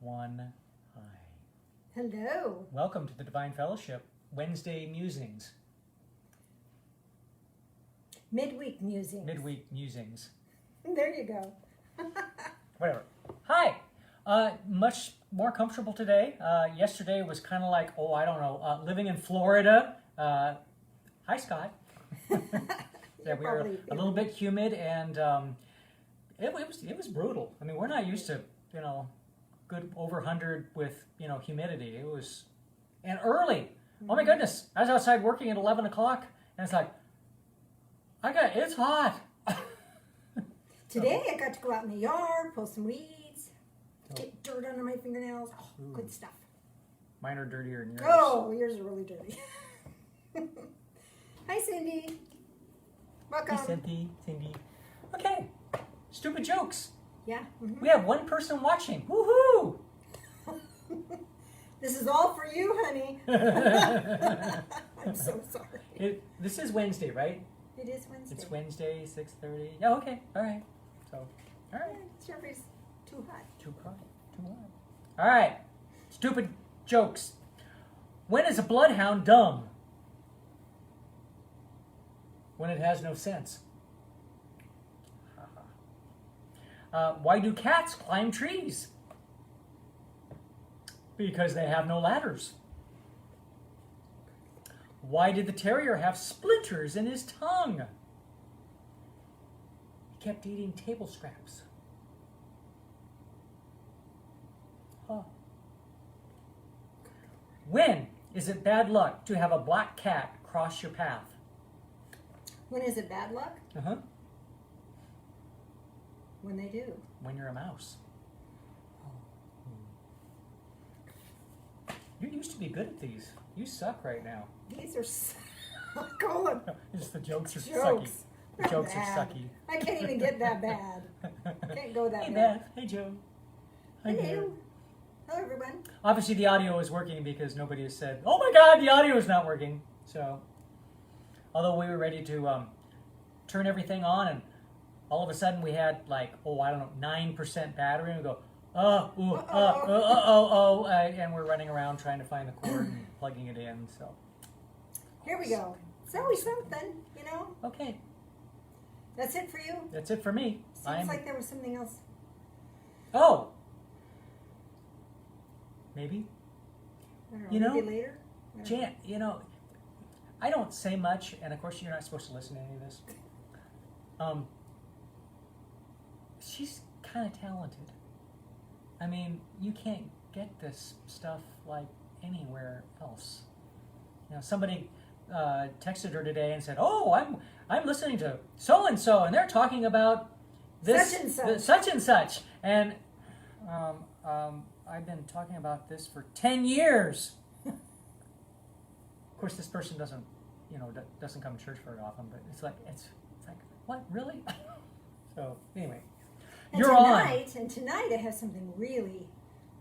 one. Hi. Hello. Welcome to the Divine Fellowship Wednesday Musings. Midweek musings. Midweek Musings. There you go. Whatever. Hi. Much more comfortable today. Yesterday was kind of like, living in Florida. Hi, Scott. Yeah, we were a little bit humid, and it was brutal. I mean, we're not used to good over 100 with humidity. It was and early. Oh my goodness! I was outside working at 11 o'clock, and it's like it's hot. Today I got to go out in the yard, pull some weeds, get dirt under my fingernails. Oh, good stuff. Mine are dirtier than yours. Oh, yours are really dirty. Hi, Cindy. Welcome. Hey, Cindy. Okay. Stupid jokes. Yeah. Mm-hmm. We have one person watching. Woohoo! This is all for you, honey. I'm so sorry. This is Wednesday, right? It is Wednesday. It's Wednesday, 6:30. Yeah, okay. All right. So, all right. Jeffrey's too hot. Too hot. All right. Stupid jokes. When is a bloodhound dumb? When it has no sense. Why do cats climb trees? Because they have no ladders. Why did the terrier have splinters in his tongue? He kept eating table scraps. Huh. When is it bad luck to have a black cat cross your path? When is it bad luck? Uh-huh. When they do. When you're a mouse. You used to be good at these. You suck right now. These are cool. Just the jokes are Jokes. sucky. The Not jokes bad. are sucky. I can't even get that bad. Can't go that Hey, bad. Beth. Hey, Joe. Hi, Bear. Hello. Hello, everyone. Obviously, the audio is working because nobody has said, "Oh my God, the audio is not working." So, although we were ready to turn everything on, and all of a sudden we had 9% battery, and we go, and we're running around trying to find the cord and plugging it in. So, Here we go. It's always something, okay, That's it for you? that's it for me. Seems like there was something else. Oh, maybe. I don't You know, know, maybe later? Jan, I don't say much, and of course you're not supposed to listen to any of this. She's kind of talented. I mean, you can't get this stuff anywhere else. Somebody texted her today and said, "Oh, I'm listening to so and so, and they're talking about this Such and such." such and such." And I've been talking about this for 10 years. Of course, this person doesn't come to church very often, but it's like what, really? So anyway, you're on. And tonight I have something really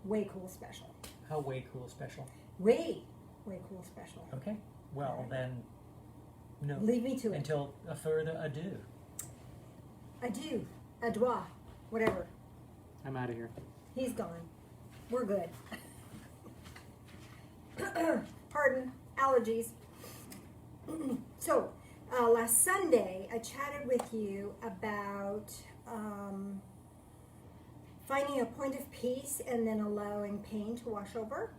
way cool special. How way cool special? Way cool special. Okay. Well then, no. Leave me to it. Until a further ado. Adieu. Adwa. Whatever. I'm out of here. He's gone. We're good. Pardon. Allergies. So, last Sunday, I chatted with you about finding a point of peace and then allowing pain to wash over.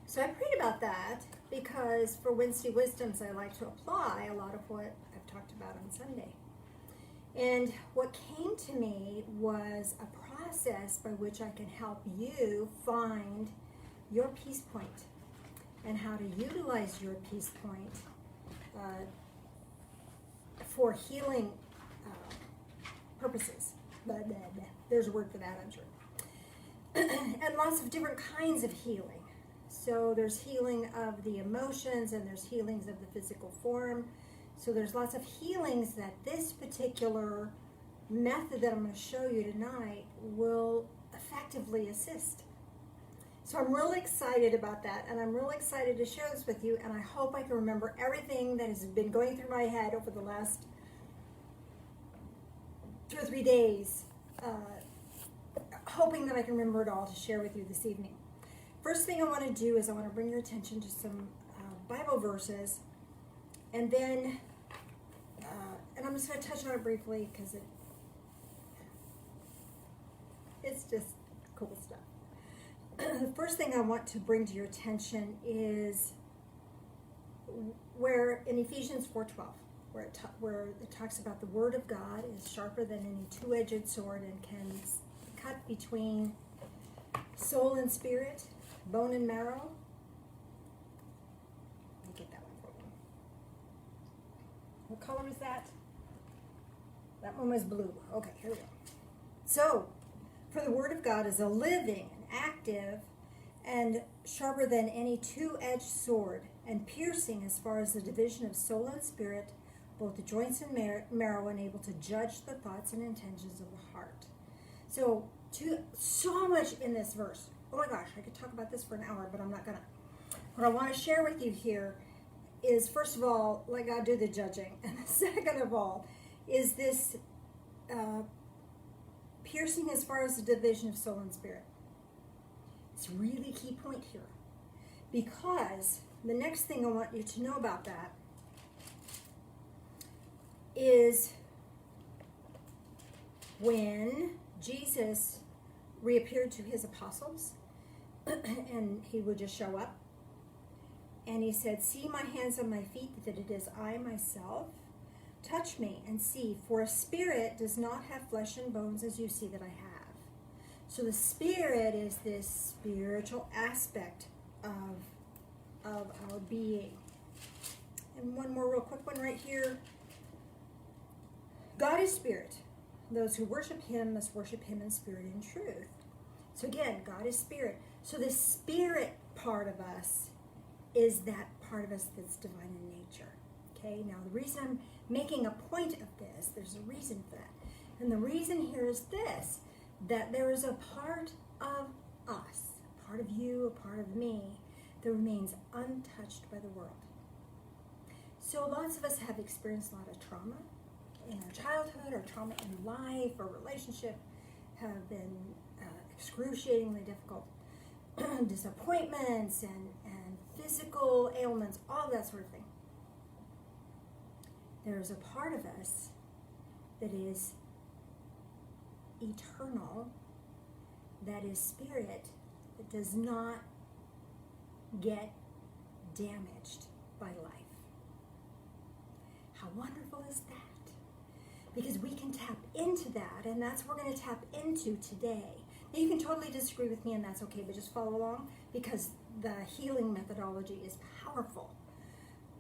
So I prayed about that because for Wednesday Wisdoms, I like to apply a lot of what I've talked about on Sunday. And what came to me was a process by which I can help you find your peace point and how to utilize your peace point for healing purposes. There's a word for that, I'm sure. And lots of different kinds of healing. So there's healing of the emotions and there's healings of the physical form. So there's lots of healings that this particular method that I'm going to show you tonight will effectively assist. So I'm really excited about that, and I'm really excited to share this with you, and I hope I can remember everything that has been going through my head over the last 2 or 3 days. hoping that I can remember it all to share with you this evening. First thing I want to do is I want to bring your attention to some Bible verses, and then and I'm just going to touch on it briefly because it's just cool stuff. The first thing I want to bring to your attention is where in Ephesians 4:12, where it talks about the Word of God is sharper than any two-edged sword and can cut between soul and spirit, bone and marrow. Let me get that one for you. What color is that? That one was blue. Okay, here we go. So, for the Word of God is a living and active and sharper than any two-edged sword and piercing as far as the division of soul and spirit, both the joints and marrow, and able to judge the thoughts and intentions of the heart. So much in this verse. Oh my gosh, I could talk about this for an hour, but I'm not gonna. What I want to share with you here is, first of all, let God do the judging, and second of all, is this piercing as far as the division of soul and spirit. It's a really key point here, because the next thing I want you to know about that is when Jesus reappeared to his apostles and he would just show up and he said, "See my hands and my feet, that it is I myself. Touch me and see, for a spirit does not have flesh and bones as you see that I have." So the spirit is this spiritual aspect of our being. And one more real quick one right here. God is spirit. Those who worship him must worship him in spirit and truth. So again, God is spirit. So the spirit part of us is that part of us that's divine in nature. Okay, now the reason I'm making a point of this, there's a reason for that. And the reason here is this, that there is a part of us, a part of you, a part of me, that remains untouched by the world. So lots of us have experienced a lot of trauma in our childhood, or trauma in life, or relationship have been excruciatingly difficult. Disappointments and physical ailments, all that sort of thing. There is a part of us that is eternal, that is spirit, that does not get damaged by life. How wonderful is that? Because we can tap into that, and that's what we're going to tap into today. Now, you can totally disagree with me, and that's okay, but just follow along, because the healing methodology is powerful.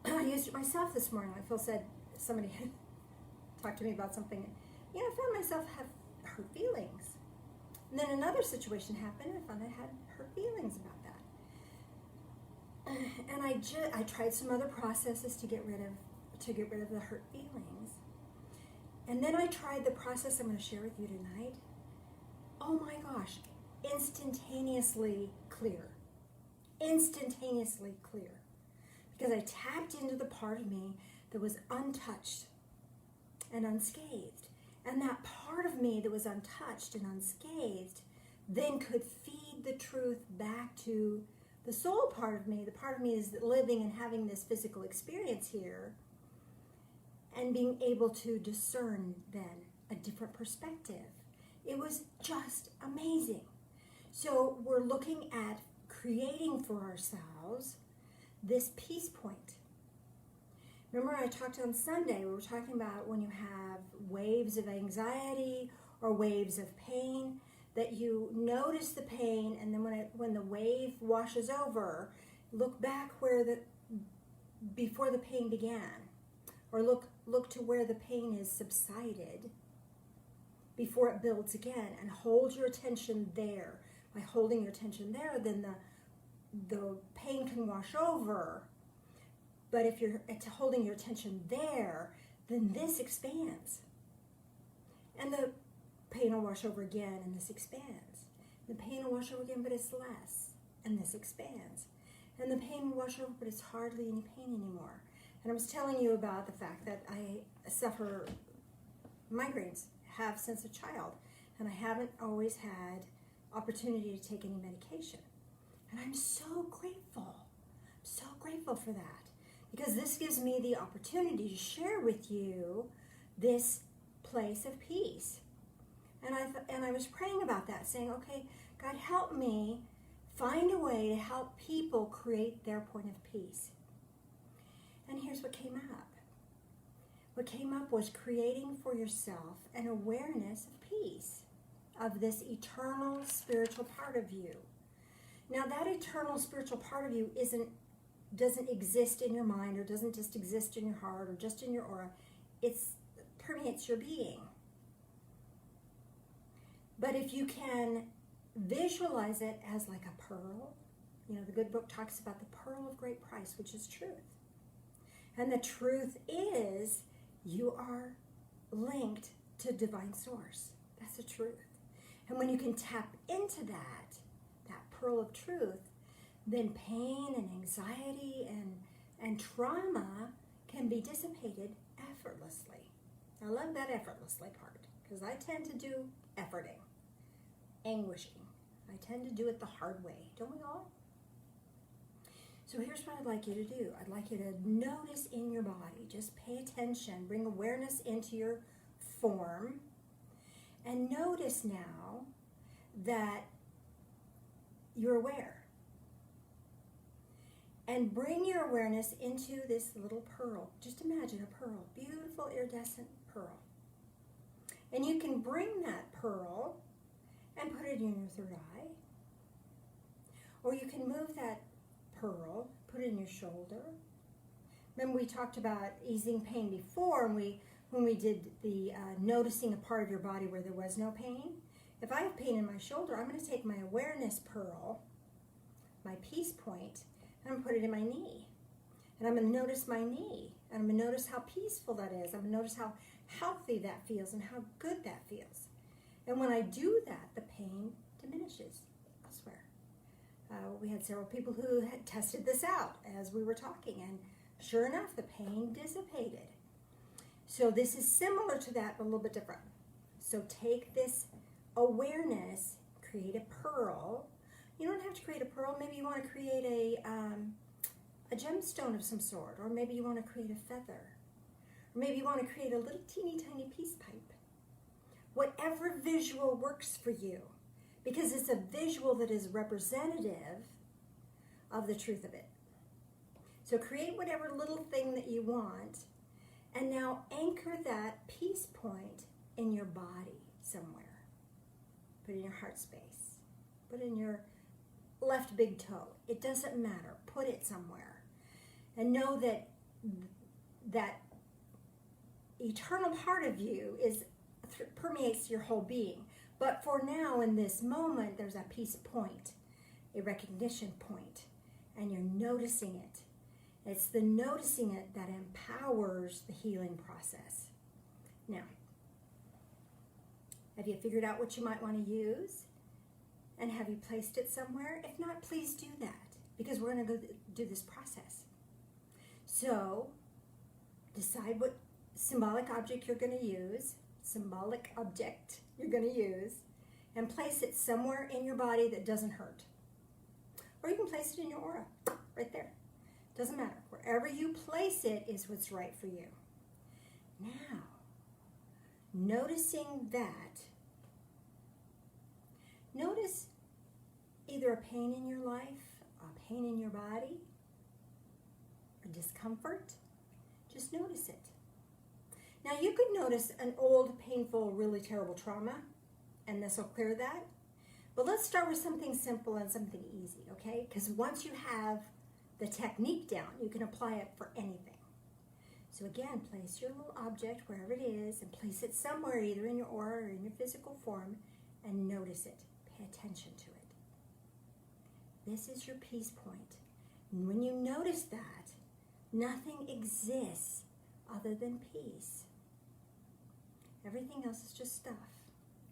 I used it myself this morning. I feel said somebody had talked to me about something. I found myself have hurt feelings. And then another situation happened, and I found I had hurt feelings about that. And I tried some other processes to get rid of the hurt feelings. And then I tried the process I'm going to share with you tonight. Oh my gosh, instantaneously clear. Instantaneously clear. Because I tapped into the part of me that was untouched and unscathed. And that part of me that was untouched and unscathed then could feed the truth back to the soul part of me. The part of me is living and having this physical experience here, and being able to discern then a different perspective. It was just amazing. So we're looking at creating for ourselves this peace point. Remember I talked on Sunday, we were talking about when you have waves of anxiety or waves of pain, that you notice the pain, and then when the wave washes over, look back before the pain began, or look to where the pain is subsided before it builds again, and hold your attention there. By holding your attention there, then the pain can wash over. But if you're holding your attention there, then this expands. And the pain will wash over again, and this expands. The pain will wash over again, but it's less, and this expands. And the pain will wash over, but it's hardly any pain anymore. And I was telling you about the fact that I suffer migraines, have since a child, and I haven't always had opportunity to take any medication. And I'm so grateful. I'm so grateful for that, because this gives me the opportunity to share with you this place of peace. And I was praying about that, saying, okay, God, help me find a way to help people create their point of peace. And here's what came up. What came up was creating for yourself an awareness of peace, of this eternal spiritual part of you. Now, that eternal spiritual part of you doesn't exist in your mind, or doesn't just exist in your heart, or just in your aura. It permeates your being. But if you can visualize it as like a pearl, the good book talks about the pearl of great price, which is truth. And the truth is, you are linked to divine source. That's the truth. And when you can tap into that pearl of truth, then pain and anxiety and trauma can be dissipated effortlessly. I love that effortlessly part, because I tend to do efforting, anguishing. I tend to do it the hard way. Don't we all? So here's what I'd like you to do. I'd like you to notice in your body. Just pay attention. Bring awareness into your form. And notice now that you're aware. And bring your awareness into this little pearl. Just imagine a pearl. Beautiful iridescent pearl. And you can bring that pearl and put it in your third eye. Or you can move that pearl, put it in your shoulder. Remember, we talked about easing pain before when we did the noticing a part of your body where there was no pain. If I have pain in my shoulder, I'm going to take my awareness pearl, my peace point, and I'm going to put it in my knee. And I'm going to notice my knee. And I'm going to notice how peaceful that is. I'm going to notice how healthy that feels and how good that feels. And when I do that, the pain diminishes elsewhere. We had several people who had tested this out as we were talking, and sure enough, the pain dissipated. So this is similar to that, but a little bit different. So take this awareness, create a pearl. You don't have to create a pearl. Maybe you want to create a gemstone of some sort, or maybe you want to create a feather, or maybe you want to create a little teeny tiny peace pipe. Whatever visual works for you, because it's a visual that is representative of the truth of it. So create whatever little thing that you want, and now anchor that peace point in your body somewhere. Put it in your heart space. Put it in your left big toe. It doesn't matter. Put it somewhere. And know that that eternal part of you permeates your whole being. But for now, in this moment, there's a peace point, a recognition point, and you're noticing it. It's the noticing it that empowers the healing process. Now, have you figured out what you might want to use? And have you placed it somewhere? If not, please do that, because we're going to go do this process. So, decide what symbolic object you're going to use, and place it somewhere in your body that doesn't hurt. Or you can place it in your aura, right there. Doesn't matter. Wherever you place it is what's right for you. Now, noticing that, notice either a pain in your life, a pain in your body, or discomfort. Just notice it. Now, you could notice an old, painful, really terrible trauma, and this will clear that. But let's start with something simple and something easy, okay? Because once you have the technique down, you can apply it for anything. So again, place your little object wherever it is and place it somewhere, either in your aura or in your physical form, and notice it. Pay attention to it. This is your peace point. And when you notice that, nothing exists other than peace. Everything else is just stuff.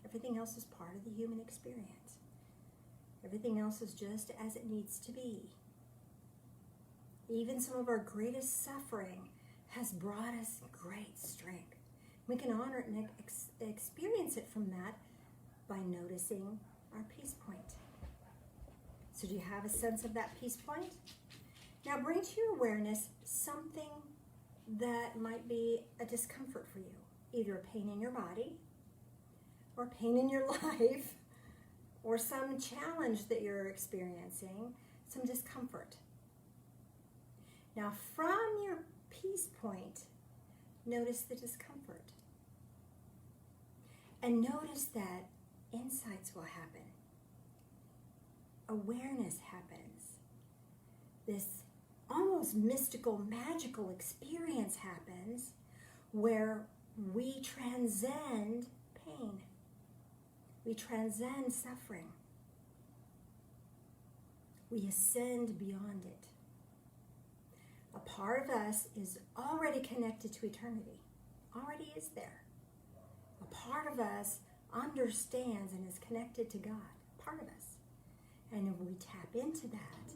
Everything else is part of the human experience. Everything else is just as it needs to be. Even some of our greatest suffering has brought us great strength. We can honor it and experience it from that by noticing our peace point. So do you have a sense of that peace point? Now bring to your awareness something that might be a discomfort for you. Either a pain in your body, or pain in your life, or some challenge that you're experiencing, some discomfort. Now from your peace point, notice the discomfort. And notice that insights will happen. Awareness happens. This almost mystical, magical experience happens where we transcend pain. We transcend suffering. We ascend beyond it. A part of us is already connected to eternity. Already is there. A part of us understands and is connected to God. Part of us. And if we tap into that,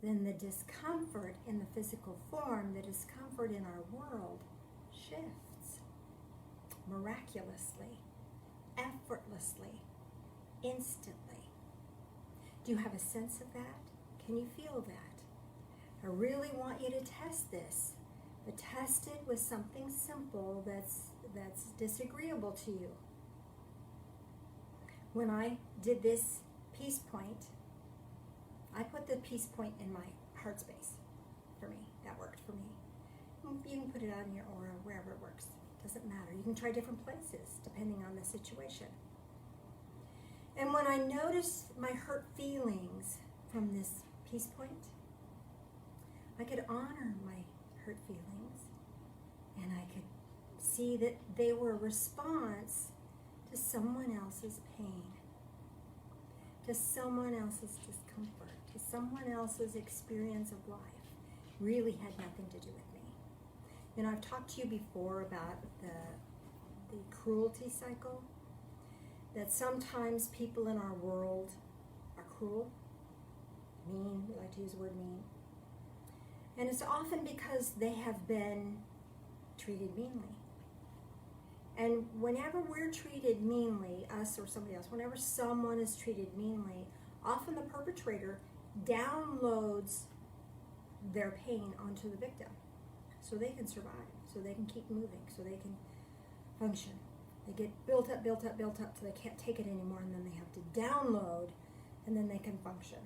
then the discomfort in the physical form, the discomfort in our world shifts miraculously, effortlessly, instantly. Do you have a sense of that? Can you feel that? I really want you to test this, but test it with something simple that's disagreeable to you. When I did this peace point, I put the peace point in my heart space. For me, that worked for me. You can put it out in your aura, wherever it works. Doesn't matter. You can try different places depending on the situation. And when I noticed my hurt feelings from this peace point, I could honor my hurt feelings, and I could see that they were a response to someone else's pain, to someone else's discomfort, to someone else's experience of life. Really had nothing to do with me. You know, I've talked to you before about the cruelty cycle, that sometimes people in our world are cruel, mean, we like to use the word mean. And it's often because they have been treated meanly. And whenever we're treated meanly, us or somebody else, whenever someone is treated meanly, often the perpetrator downloads their pain onto the victim so they can survive, so they can keep moving, so they can function. They get built up till they can't take it anymore, and then they have to download, and then they can function.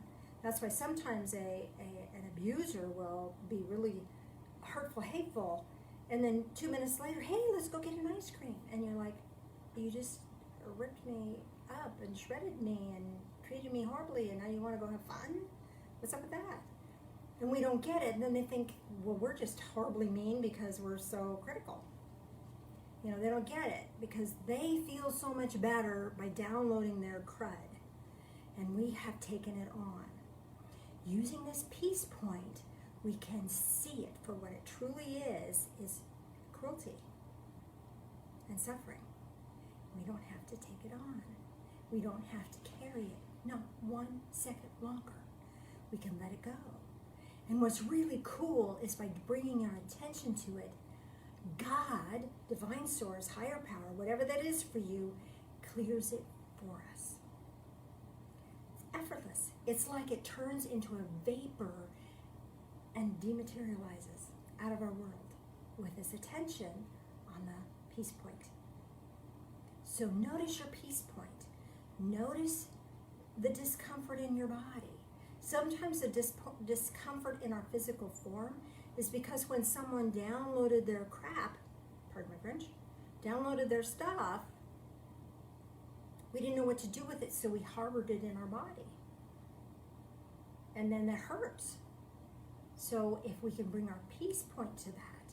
That's why sometimes an abuser will be really hurtful, hateful, and then 2 minutes later, hey, let's go get an ice cream. And you're like, you just ripped me up and shredded me and treated me horribly, and now you want to go have fun? What's up with that? And we don't get it, and then they think, well, we're just horribly mean because we're so critical. You know, they don't get it because they feel so much better by downloading their crud. And we have taken it on. Using this peace point, we can see it for what it truly is cruelty and suffering. We don't have to take it on. We don't have to carry it, not 1 second longer. We can let it go. And what's really cool is by bringing our attention to it, God, divine source, higher power, whatever that is for you, clears it for us. It's effortless. It's like it turns into a vapor and dematerializes out of our world with this attention on the peace point. So notice your peace point. Notice the discomfort in your body. Sometimes the discomfort in our physical form is because when someone downloaded their crap, pardon my French, downloaded their stuff, we didn't know what to do with it, so we harbored it in our body. And then that hurts. So if we can bring our peace point to that,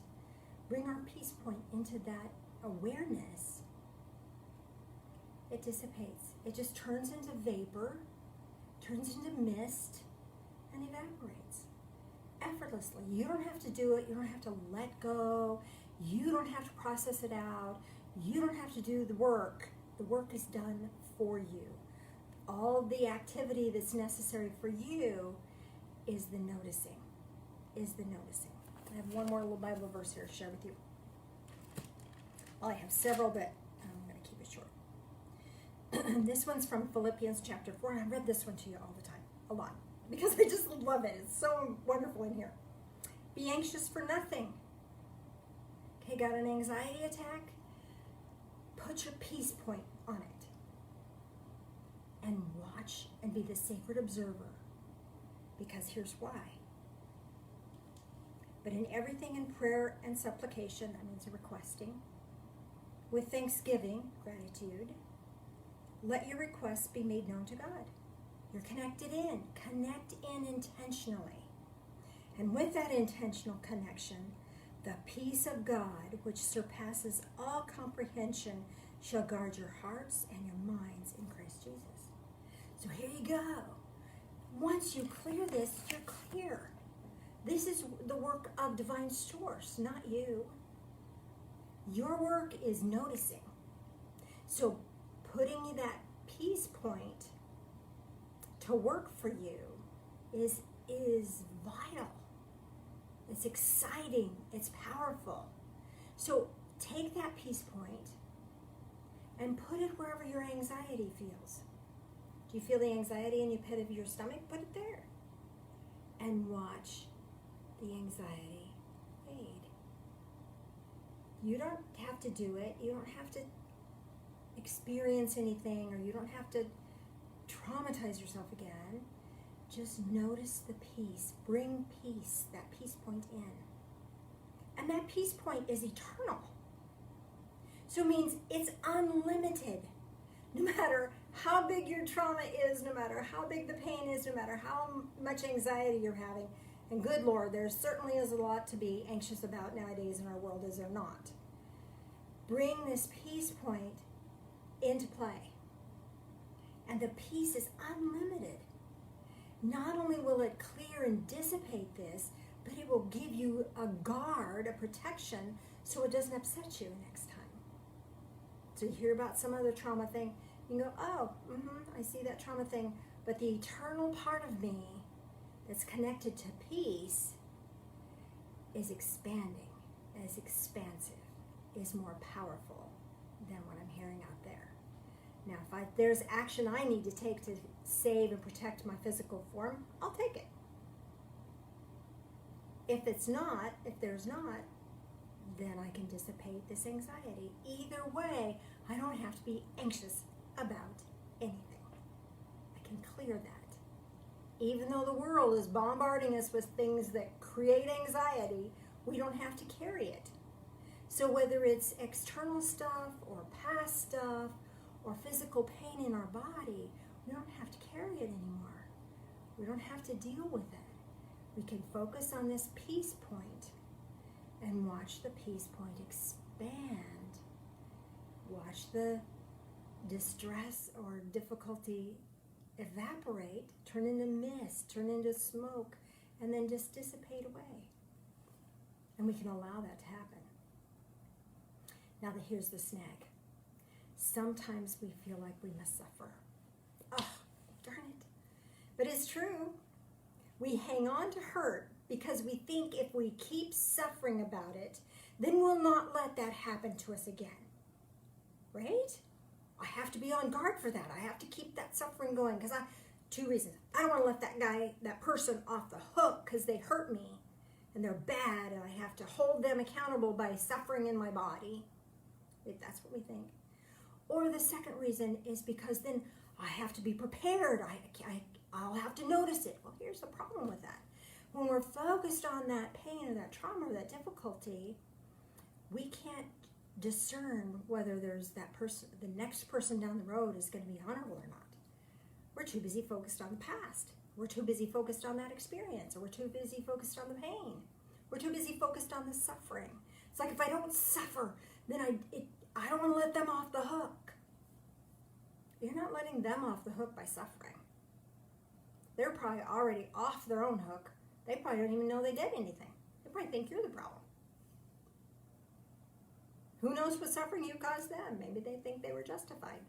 bring our peace point into that awareness, it dissipates. It just turns into vapor, turns into mist, and evaporates effortlessly. You don't have to do it. You don't have to let go. You don't have to process it out. You don't have to do the work. The work is done for you. All the activity that's necessary for you is the noticing. I have one more little Bible verse here to share with you. Well, I have several, but I'm going to keep it short. This one's from Philippians chapter 4, and I read this one to you all the time, a lot, because I just love it. It's so wonderful in here. Be anxious for nothing. Okay, got an anxiety attack? Put your peace point on it. And watch and be the sacred observer. Because here's why. But in everything in prayer and supplication, that means requesting, with thanksgiving, gratitude, let your requests be made known to God. You're connected in. Connect in intentionally. And with that intentional connection, the peace of God, which surpasses all comprehension, shall guard your hearts and your minds in Christ Jesus. So here you go. Once you clear this, you're clear. This is the work of divine source, not you. Your work is noticing. So putting that peace point to work for you is vital. It's exciting. It's powerful. So take that peace point and put it wherever your anxiety feels. Do you feel the anxiety in your pit of your stomach? Put it there. And watch the anxiety fade. You don't have to do it. You don't have to experience anything, or you don't have to traumatize yourself again. Just notice the peace. Bring peace, that peace point in. And that peace point is eternal. So it means it's unlimited. No matter how big your trauma is, no matter how big the pain is, no matter how much anxiety you're having, and good Lord, there certainly is a lot to be anxious about nowadays in our world, is there not? Bring this peace point into play. And the peace is unlimited. Not only will it clear and dissipate this, but it will give you a guard, a protection, so it doesn't upset you next time. So you hear about some other trauma thing, you go, oh, I see that trauma thing, but the eternal part of me that's connected to peace is expanding, is expansive, is more powerful than what I'm hearing out there. Now, if there's action I need to take to save and protect my physical form, I'll take it. If there's not, then I can dissipate this anxiety. Either way, I don't have to be anxious about anything. I can clear that. Even though the world is bombarding us with things that create anxiety, we don't have to carry it. So whether it's external stuff or past stuff or physical pain in our body, we don't have to carry it anymore. We don't have to deal with it. We can focus on this peace point and watch the peace point expand. Watch the distress or difficulty evaporate, turn into mist, turn into smoke, and then just dissipate away. And we can allow that to happen. Now here's the snag. Sometimes we feel like we must suffer. Oh, darn it. But it's true. We hang on to hurt because we think if we keep suffering about it, then we'll not let that happen to us again. Right? I have to be on guard for that. I have to keep that suffering going because two reasons. I don't want to let that person off the hook because they hurt me and they're bad, and I have to hold them accountable by suffering in my body. If that's what we think. Or the second reason is because then I have to be prepared. I'll have to notice it. Well, here's the problem with that. When we're focused on that pain or that trauma or that difficulty, we can't discern whether there's that person, the next person down the road is going to be honorable or not. We're too busy focused on the past. We're too busy focused on that experience, or we're too busy focused on the pain. We're too busy focused on the suffering. It's like if I don't suffer, then I don't want to let them off the hook. You're not letting them off the hook by suffering. They're probably already off their own hook. They probably don't even know they did anything. They probably think you're the problem. Who knows what suffering you caused them? Maybe they think they were justified.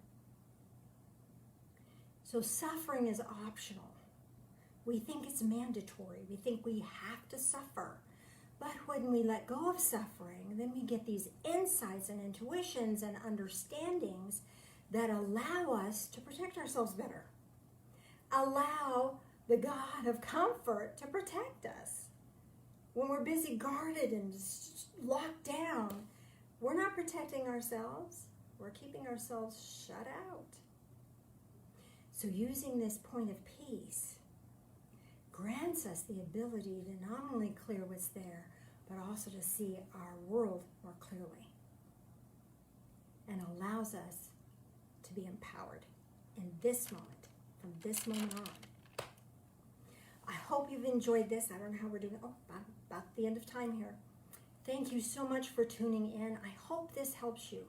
So suffering is optional. We think it's mandatory. We think we have to suffer. But when we let go of suffering, then we get these insights and intuitions and understandings that allow us to protect ourselves better. Allow the God of comfort to protect us. When we're busy guarded and locked down, we're not protecting ourselves. We're keeping ourselves shut out. So using this point of peace grants us the ability to not only clear what's there, but also to see our world more clearly, and allows us to be empowered in this moment, from this moment on. I hope you've enjoyed this. I don't know how we're doing. Oh, about the end of time here. Thank you so much for tuning in. I hope this helps you.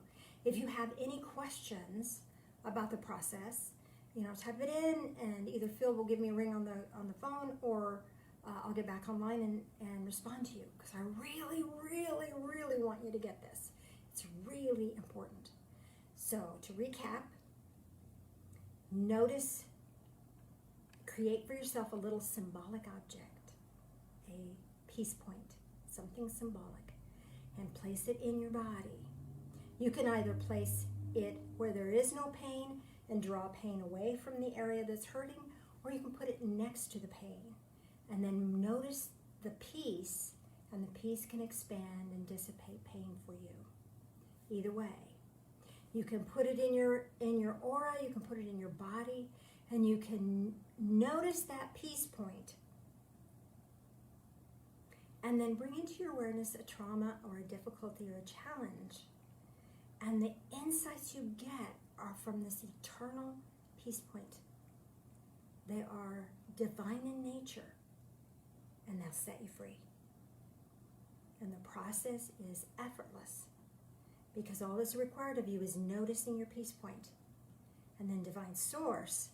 If you have any questions about the process, type it in, and either Phil will give me a ring on the phone, or I'll get back online and respond to you, because I really, really, really want you to get this. It's really important. So to recap, notice, create for yourself a little symbolic object, a peace point, something symbolic, and place it in your body. You can either place it where there is no pain and draw pain away from the area that's hurting, or you can put it next to the pain. And then notice the peace, and the peace can expand and dissipate pain for you. Either way. You can put it in your aura, you can put it in your body, and you can notice that peace point. And then bring into your awareness a trauma or a difficulty or a challenge. And the insights you get are from this eternal peace point. They are divine in nature, and they'll set you free. And the process is effortless, because all that's required of you is noticing your peace point. And then divine source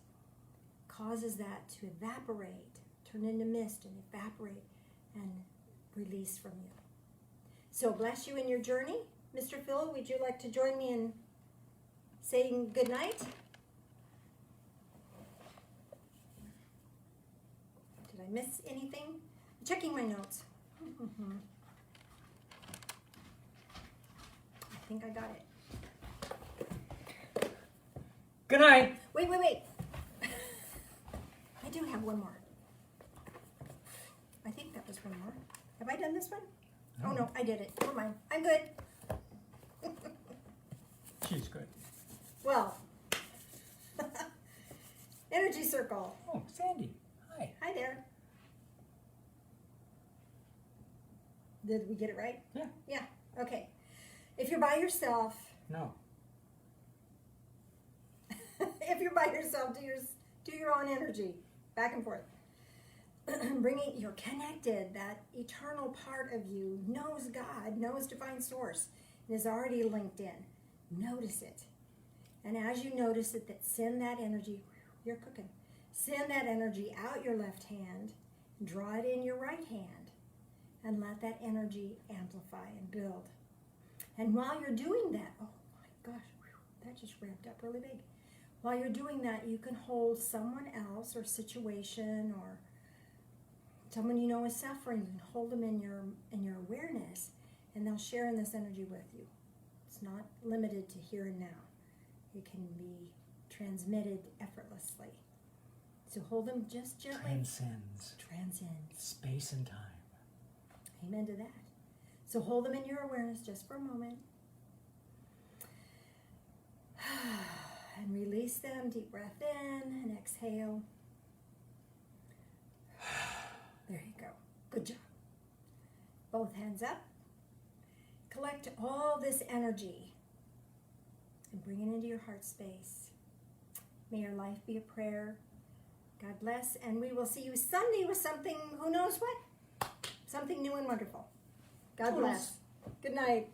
causes that to evaporate, turn into mist and evaporate and release from you. So bless you in your journey. Mr. Phil, would you like to join me in saying good night? Did I miss anything? I'm checking my notes. I think I got it. Good night. Wait. I do have one more. I think that was one more. Have I done this one? No. Oh, no, I did it. Never mind. I'm good. She's good. Well, energy circle. Oh, Sandy. Hi. Hi there. Did we get it right? Yeah. Yeah. Okay. If you're by yourself, No. if you're by yourself, do your own energy back and forth. You're connected. That eternal part of you knows God, knows divine source, and is already linked in. Notice it. And as you notice it, send that energy, you're cooking, send that energy out your left hand, draw it in your right hand, and let that energy amplify and build. And while you're doing that, oh my gosh, that just ramped up really big. While you're doing that, you can hold someone else or situation or someone you know is suffering. You can hold them in your awareness, and they'll share in this energy with you. It's not limited to here and now. It can be transmitted effortlessly. So hold them just gently. Transcends space and time. Amen to that. So hold them in your awareness just for a moment. And release them. Deep breath in and exhale. There you go. Good job. Both hands up. Collect all this energy and bring it into your heart space. May your life be a prayer. God bless, and we will see you Sunday with something, who knows what? Something new and wonderful. God bless. Good night.